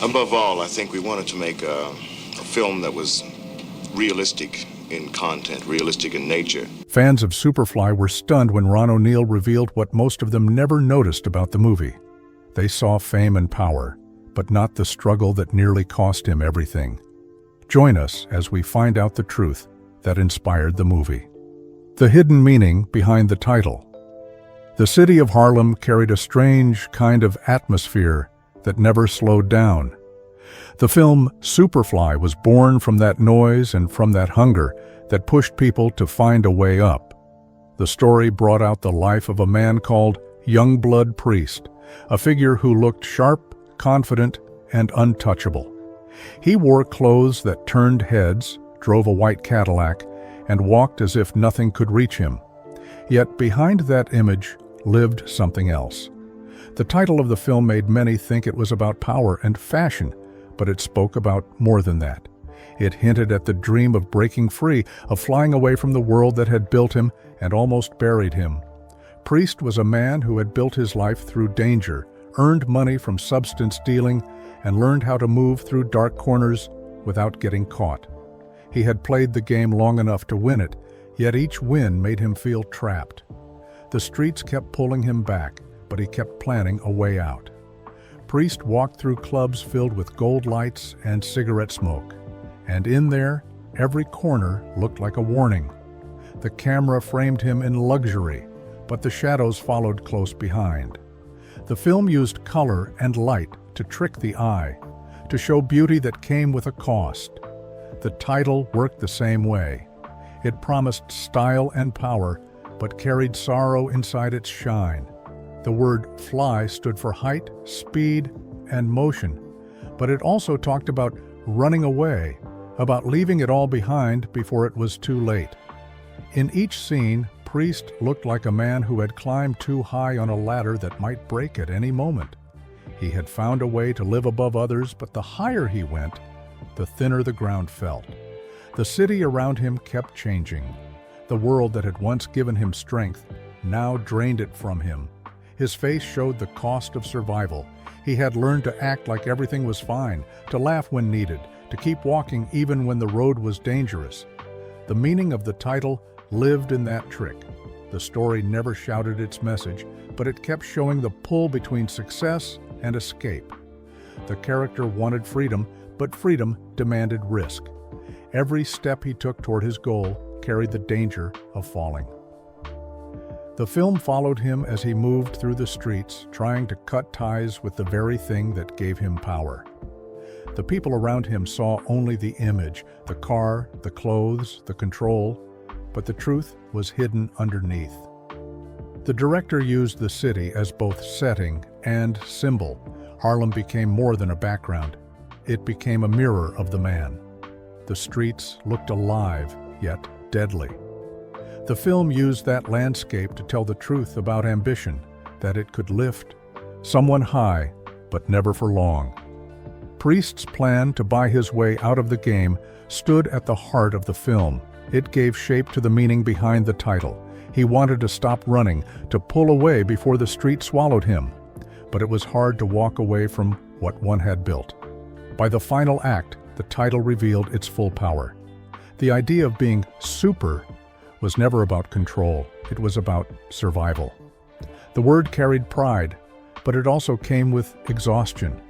Above all, I think we wanted to make a film that was realistic in content, realistic in nature. Fans of Superfly were stunned when Ron O'Neal revealed what most of them never noticed about the movie. They saw fame and power, but not the struggle that nearly cost him everything. Join us as we find out the truth that inspired the movie. The hidden meaning behind the title. The city of Harlem carried a strange kind of atmosphere that never slowed down. The film Superfly was born from that noise and from that hunger that pushed people to find a way up. The story brought out the life of a man called Youngblood Priest, a figure who looked sharp, confident, and untouchable. He wore clothes that turned heads, drove a white Cadillac, and walked as if nothing could reach him. Yet behind that image lived something else. The title of the film made many think it was about power and fashion, but it spoke about more than that. It hinted at the dream of breaking free, of flying away from the world that had built him and almost buried him. Priest was a man who had built his life through danger, earned money from substance dealing, and learned how to move through dark corners without getting caught. He had played the game long enough to win it, yet each win made him feel trapped. The streets kept pulling him back, but he kept planning a way out. Priest walked through clubs filled with gold lights and cigarette smoke, and in there, every corner looked like a warning. The camera framed him in luxury, but the shadows followed close behind. The film used color and light to trick the eye, to show beauty that came with a cost. The title worked the same way. It promised style and power, but carried sorrow inside its shine. The word fly stood for height, speed, and motion, but it also talked about running away, about leaving it all behind before it was too late. In each scene, Priest looked like a man who had climbed too high on a ladder that might break at any moment. He had found a way to live above others, but the higher he went, the thinner the ground felt. The city around him kept changing. The world that had once given him strength now drained it from him. His face showed the cost of survival. He had learned to act like everything was fine, to laugh when needed, to keep walking even when the road was dangerous. The meaning of the title lived in that trick. The story never shouted its message, but it kept showing the pull between success and escape. The character wanted freedom, but freedom demanded risk. Every step he took toward his goal carried the danger of falling. The film followed him as he moved through the streets, trying to cut ties with the very thing that gave him power. The people around him saw only the image, the car, the clothes, the control, but the truth was hidden underneath. The director used the city as both setting and symbol. Harlem became more than a background. It became a mirror of the man. The streets looked alive, yet deadly. The film used that landscape to tell the truth about ambition, that it could lift someone high, but never for long. Priest's plan to buy his way out of the game stood at the heart of the film. It gave shape to the meaning behind the title. He wanted to stop running, to pull away before the street swallowed him. But it was hard to walk away from what one had built. By the final act, the title revealed its full power. The idea of being super was never about control. It was about survival. The word carried pride, but it also came with exhaustion.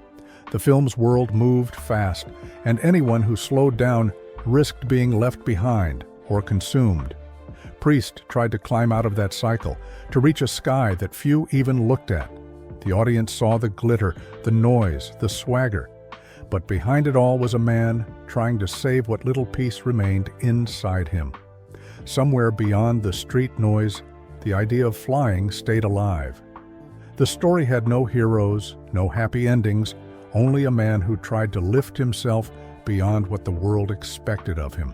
The film's world moved fast, and anyone who slowed down risked being left behind or consumed. Priest tried to climb out of that cycle, to reach a sky that few even looked at. The audience saw the glitter, the noise, the swagger. But behind it all was a man trying to save what little peace remained inside him. Somewhere beyond the street noise, the idea of flying stayed alive. The story had no heroes, no happy endings, only a man who tried to lift himself beyond what the world expected of him.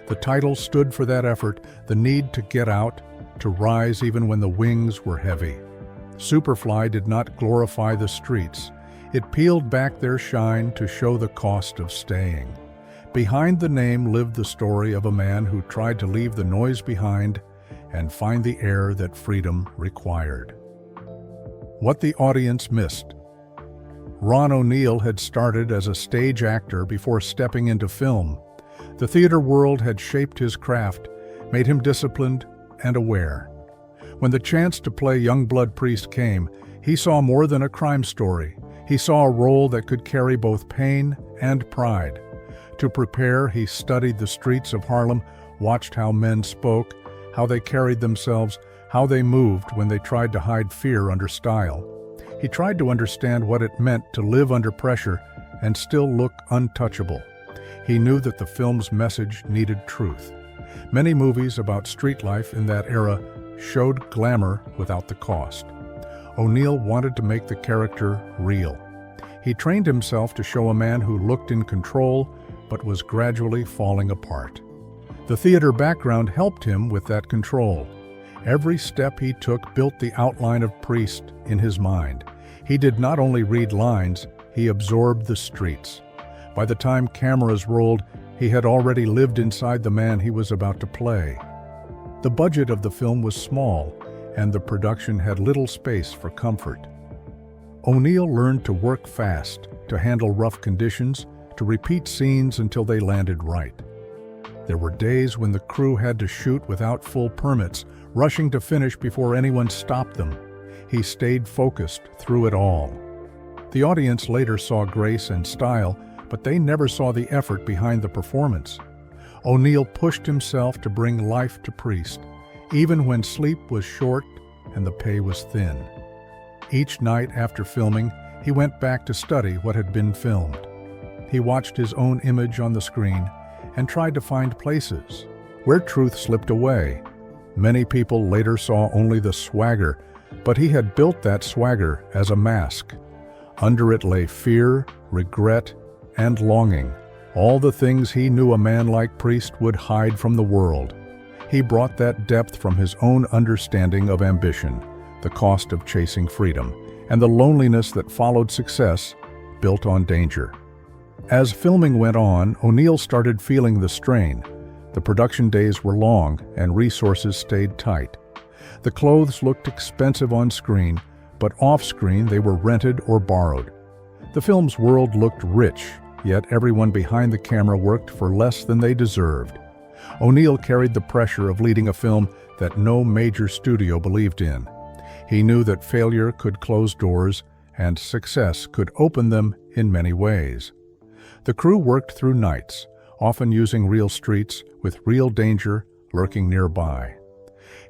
The title stood for that effort, the need to get out, to rise even when the wings were heavy. Superfly did not glorify the streets. It peeled back their shine to show the cost of staying. Behind the name lived the story of a man who tried to leave the noise behind and find the air that freedom required. What the audience missed. Ron O'Neal had started as a stage actor before stepping into film. The theater world had shaped his craft, made him disciplined and aware. When the chance to play Youngblood Priest came, he saw more than a crime story. He saw a role that could carry both pain and pride. To prepare, he studied the streets of Harlem, watched how men spoke, how they carried themselves, how they moved when they tried to hide fear under style. He tried to understand what it meant to live under pressure and still look untouchable. He knew that the film's message needed truth. Many movies about street life in that era showed glamour without the cost. O'Neal wanted to make the character real. He trained himself to show a man who looked in control but was gradually falling apart. The theater background helped him with that control. Every step he took built the outline of Priest in his mind. He did not only read lines, he absorbed the streets. By the time cameras rolled, he had already lived inside the man he was about to play. The budget of the film was small, and the production had little space for comfort. O'Neal learned to work fast, to handle rough conditions, to repeat scenes until they landed right. There were days when the crew had to shoot without full permits, rushing to finish before anyone stopped them. He stayed focused through it all. The audience later saw grace and style, but they never saw the effort behind the performance. O'Neal pushed himself to bring life to Priest, even when sleep was short and the pay was thin. Each night after filming, he went back to study what had been filmed. He watched his own image on the screen and tried to find places where truth slipped away. Many people later saw only the swagger, but he had built that swagger as a mask. Under it lay fear, regret, and longing, all the things he knew a man like Priest would hide from the world. He brought that depth from his own understanding of ambition, the cost of chasing freedom, and the loneliness that followed success built on danger. As filming went on, O'Neal started feeling the strain. The production days were long and resources stayed tight. The clothes looked expensive on screen, but off-screen they were rented or borrowed. The film's world looked rich, yet everyone behind the camera worked for less than they deserved. O'Neal carried the pressure of leading a film that no major studio believed in. He knew that failure could close doors and success could open them in many ways. The crew worked through nights, often using real streets with real danger lurking nearby.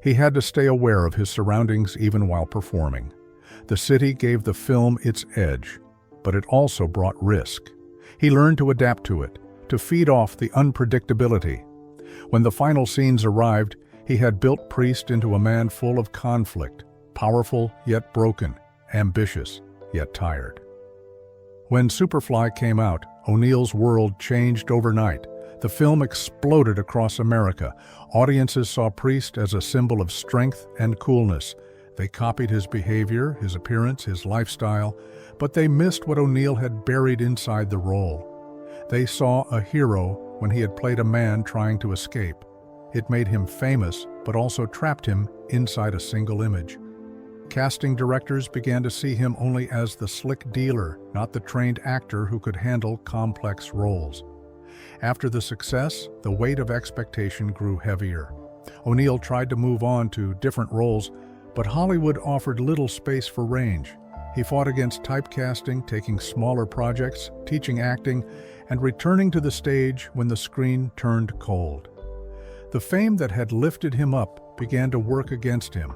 He had to stay aware of his surroundings even while performing. The city gave the film its edge, but it also brought risk. He learned to adapt to it, to feed off the unpredictability. When the final scenes arrived, he had built Priest into a man full of conflict, powerful yet broken, ambitious yet tired. When Superfly came out, O'Neal's world changed overnight. The film exploded across America. Audiences saw Priest as a symbol of strength and coolness. They copied his behavior, his appearance, his lifestyle, but they missed what O'Neal had buried inside the role. They saw a hero when he had played a man trying to escape. It made him famous, but also trapped him inside a single image. Casting directors began to see him only as the slick dealer, not the trained actor who could handle complex roles. After the success, the weight of expectation grew heavier. O'Neal tried to move on to different roles, but Hollywood offered little space for range. He fought against typecasting, taking smaller projects, teaching acting, and returning to the stage when the screen turned cold. The fame that had lifted him up began to work against him.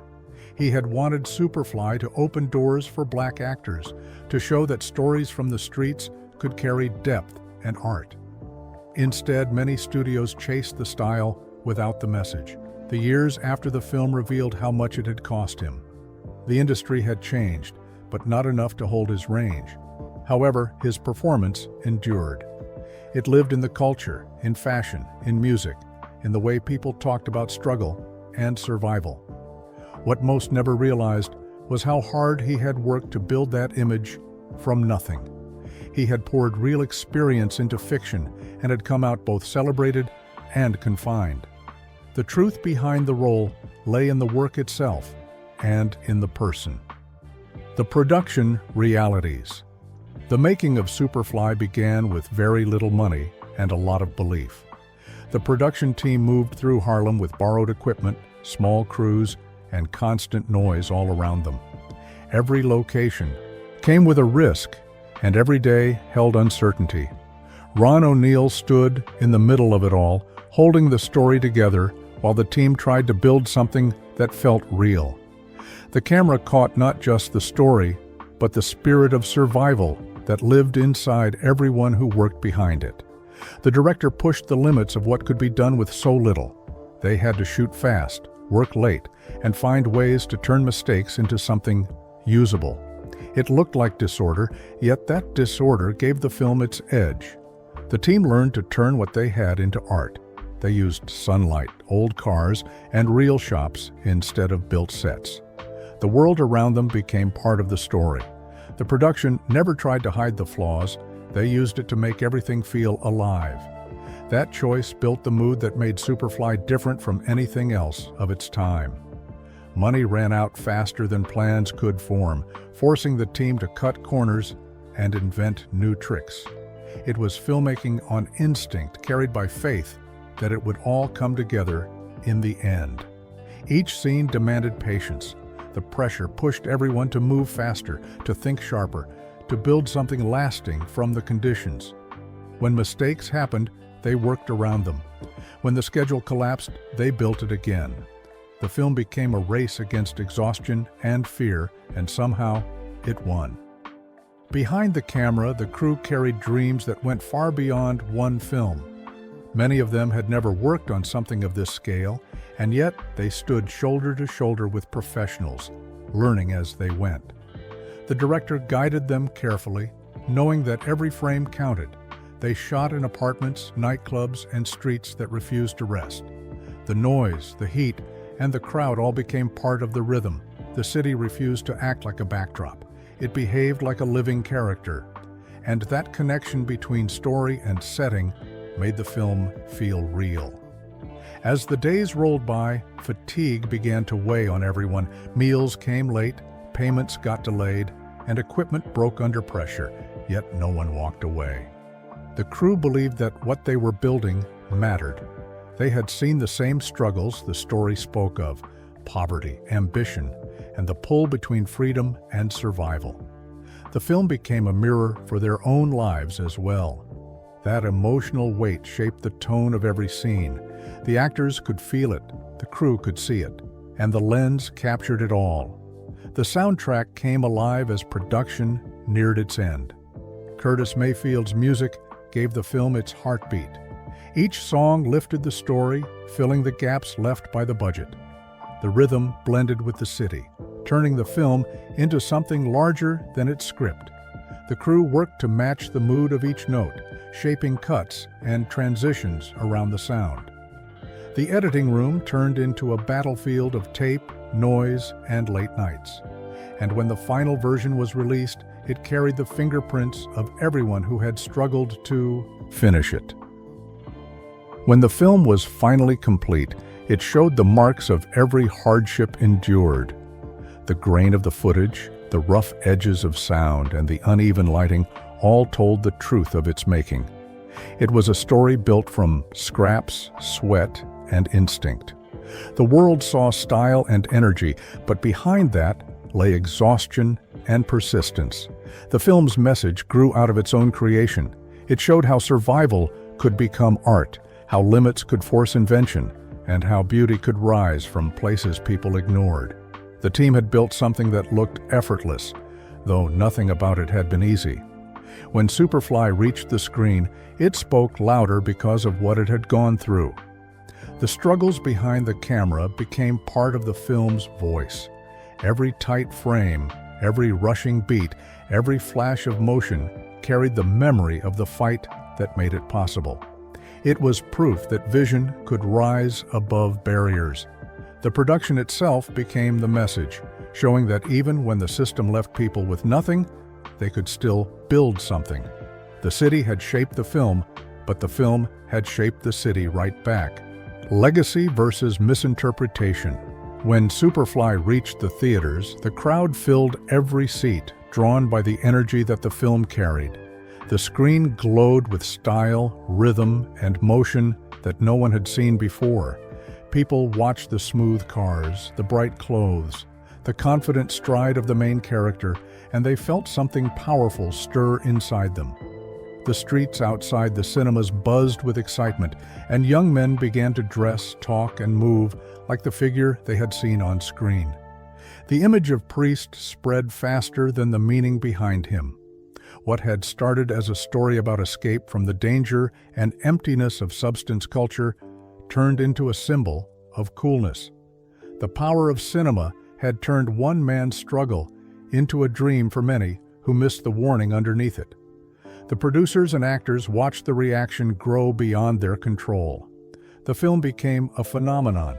He had wanted Superfly to open doors for black actors, to show that stories from the streets could carry depth and art. Instead, many studios chased the style without the message. The years after the film revealed how much it had cost him. The industry had changed, but not enough to hold his range. However, his performance endured. It lived in the culture, in fashion, in music, in the way people talked about struggle and survival. What most never realized was how hard he had worked to build that image from nothing. He had poured real experience into fiction and had come out both celebrated and confined. The truth behind the role lay in the work itself and in the person. The production realities. The making of Superfly began with very little money and a lot of belief. The production team moved through Harlem with borrowed equipment, small crews, and constant noise all around them. Every location came with a risk, and every day held uncertainty. Ron O'Neal stood in the middle of it all, holding the story together while the team tried to build something that felt real. The camera caught not just the story, but the spirit of survival that lived inside everyone who worked behind it. The director pushed the limits of what could be done with so little. They had to shoot fast, work late, and find ways to turn mistakes into something usable. It looked like disorder, yet that disorder gave the film its edge. The team learned to turn what they had into art. They used sunlight, old cars, and real shops instead of built sets. The world around them became part of the story. The production never tried to hide the flaws. They used it to make everything feel alive. That choice built the mood that made Superfly different from anything else of its time. Money ran out faster than plans could form, forcing the team to cut corners and invent new tricks. It was filmmaking on instinct, carried by faith that it would all come together in the end. Each scene demanded patience. The pressure pushed everyone to move faster, to think sharper, to build something lasting from the conditions. When mistakes happened, they worked around them. When the schedule collapsed, they built it again. The film became a race against exhaustion and fear, and somehow it won. Behind the camera, the crew carried dreams that went far beyond one film. Many of them had never worked on something of this scale, and yet they stood shoulder to shoulder with professionals, learning as they went. The director guided them carefully, knowing that every frame counted. They shot in apartments, nightclubs, and streets that refused to rest. The noise, the heat, and the crowd all became part of the rhythm. The city refused to act like a backdrop. It behaved like a living character. And that connection between story and setting made the film feel real. As the days rolled by, fatigue began to weigh on everyone. Meals came late, payments got delayed, and equipment broke under pressure, yet no one walked away. The crew believed that what they were building mattered. They had seen the same struggles the story spoke of: poverty, ambition, and the pull between freedom and survival. The film became a mirror for their own lives as well. That emotional weight shaped the tone of every scene. The actors could feel it, the crew could see it, and the lens captured it all. The soundtrack came alive as production neared its end. Curtis Mayfield's music gave the film its heartbeat. Each song lifted the story, filling the gaps left by the budget. The rhythm blended with the city, turning the film into something larger than its script. The crew worked to match the mood of each note, shaping cuts and transitions around the sound. The editing room turned into a battlefield of tape, noise, and late nights. And when the final version was released, it carried the fingerprints of everyone who had struggled to finish it. When the film was finally complete, it showed the marks of every hardship endured. The grain of the footage, the rough edges of sound, and the uneven lighting all told the truth of its making. It was a story built from scraps, sweat, and instinct. The world saw style and energy, but behind that lay exhaustion and persistence. The film's message grew out of its own creation. It showed how survival could become art, how limits could force invention, and how beauty could rise from places people ignored. The team had built something that looked effortless, though nothing about it had been easy. When Superfly reached the screen, it spoke louder because of what it had gone through. The struggles behind the camera became part of the film's voice. Every tight frame, every rushing beat, every flash of motion carried the memory of the fight that made it possible. It was proof that vision could rise above barriers. The production itself became the message, showing that even when the system left people with nothing, they could still build something. The city had shaped the film, but the film had shaped the city right back. Legacy versus misinterpretation. When Superfly reached the theaters, the crowd filled every seat, drawn by the energy that the film carried. The screen glowed with style, rhythm, and motion that no one had seen before. People watched the smooth cars, the bright clothes, the confident stride of the main character, and they felt something powerful stir inside them. The streets outside the cinemas buzzed with excitement, and young men began to dress, talk, and move like the figure they had seen on screen. The image of Priest spread faster than the meaning behind him. What had started as a story about escape from the danger and emptiness of substance culture turned into a symbol of coolness. The power of cinema had turned one man's struggle into a dream for many who missed the warning underneath it. The producers and actors watched the reaction grow beyond their control. The film became a phenomenon,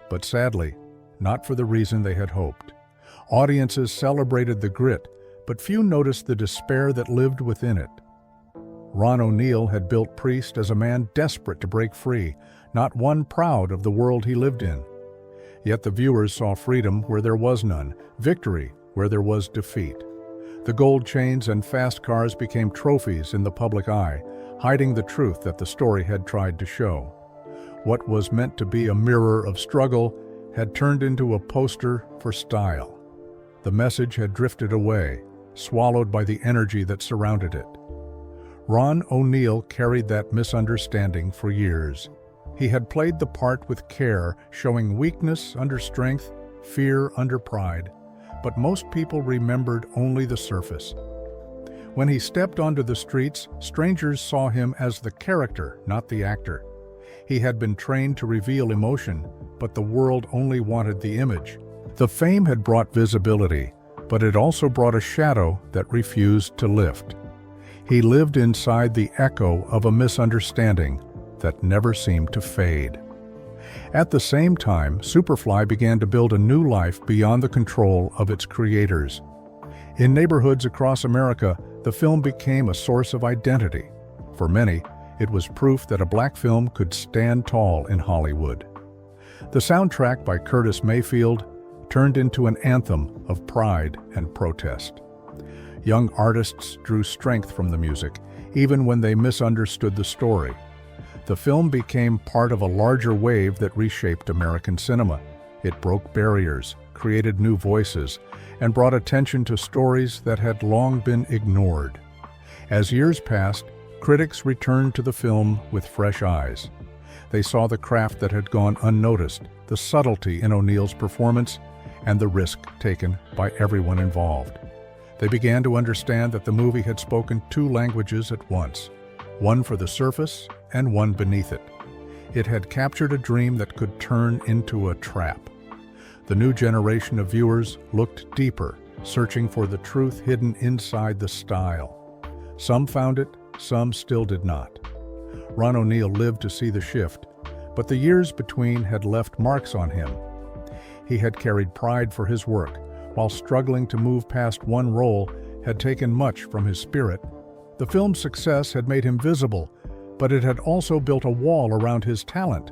but sadly, not for the reason they had hoped. Audiences celebrated the grit, but few noticed the despair that lived within it. Ron O'Neal had built Priest as a man desperate to break free, not one proud of the world he lived in. Yet the viewers saw freedom where there was none, victory where there was defeat. The gold chains and fast cars became trophies in the public eye, hiding the truth that the story had tried to show. What was meant to be a mirror of struggle had turned into a poster for style. The message had drifted away, swallowed by the energy that surrounded it. Ron O'Neal carried that misunderstanding for years. He had played the part with care, showing weakness under strength, fear under pride, but most people remembered only the surface. When he stepped onto the streets, strangers saw him as the character, not the actor. He had been trained to reveal emotion, but the world only wanted the image. The fame had brought visibility, but it also brought a shadow that refused to lift. He lived inside the echo of a misunderstanding that never seemed to fade. At the same time, Superfly began to build a new life beyond the control of its creators. In neighborhoods across America, the film became a source of identity. For many, it was proof that a black film could stand tall in Hollywood. The soundtrack by Curtis Mayfield turned into an anthem of pride and protest. Young artists drew strength from the music, even when they misunderstood the story. The film became part of a larger wave that reshaped American cinema. It broke barriers, created new voices, and brought attention to stories that had long been ignored. As years passed, critics returned to the film with fresh eyes. They saw the craft that had gone unnoticed, the subtlety in O'Neal's performance, and the risk taken by everyone involved. They began to understand that the movie had spoken two languages at once, one for the surface and one beneath it. It had captured a dream that could turn into a trap. The new generation of viewers looked deeper, searching for the truth hidden inside the style. Some found it, some still did not. Ron O'Neal lived to see the shift, but the years between had left marks on him. He had carried pride for his work, while struggling to move past one role had taken much from his spirit. The film's success had made him visible, but it had also built a wall around his talent.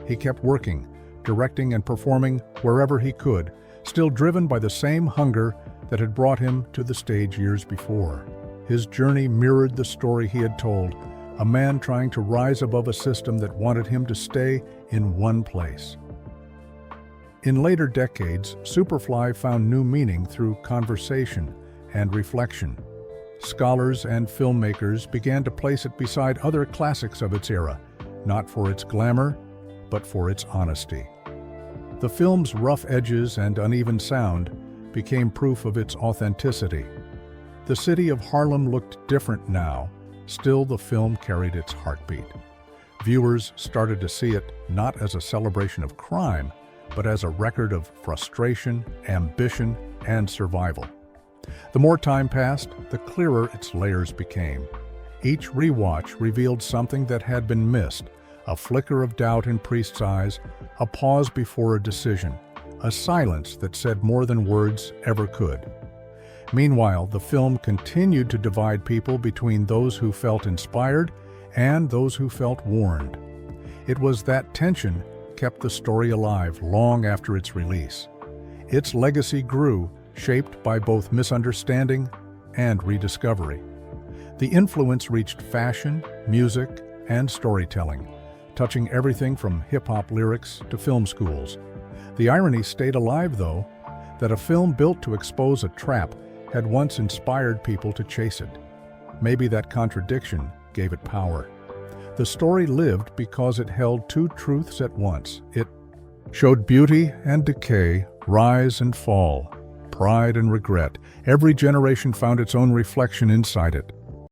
He kept working, directing and performing wherever he could, still driven by the same hunger that had brought him to the stage years before. His journey mirrored the story he had told, a man trying to rise above a system that wanted him to stay in one place. In later decades, Superfly found new meaning through conversation and reflection. Scholars and filmmakers began to place it beside other classics of its era, not for its glamour, but for its honesty. The film's rough edges and uneven sound became proof of its authenticity. The city of Harlem looked different now, still the film carried its heartbeat. Viewers started to see it not as a celebration of crime, but as a record of frustration, ambition, and survival. The more time passed, the clearer its layers became. Each rewatch revealed something that had been missed, a flicker of doubt in Priest's eyes, a pause before a decision, a silence that said more than words ever could. Meanwhile, the film continued to divide people between those who felt inspired and those who felt warned. It was that tension, kept the story alive long after its release. Its legacy grew, shaped by both misunderstanding and rediscovery. The influence reached fashion, music, and storytelling, touching everything from hip-hop lyrics to film schools. The irony stayed alive, though, that a film built to expose a trap had once inspired people to chase it. Maybe that contradiction gave it power. The story lived because it held two truths at once. It showed beauty and decay, rise and fall, pride and regret. Every generation found its own reflection inside it.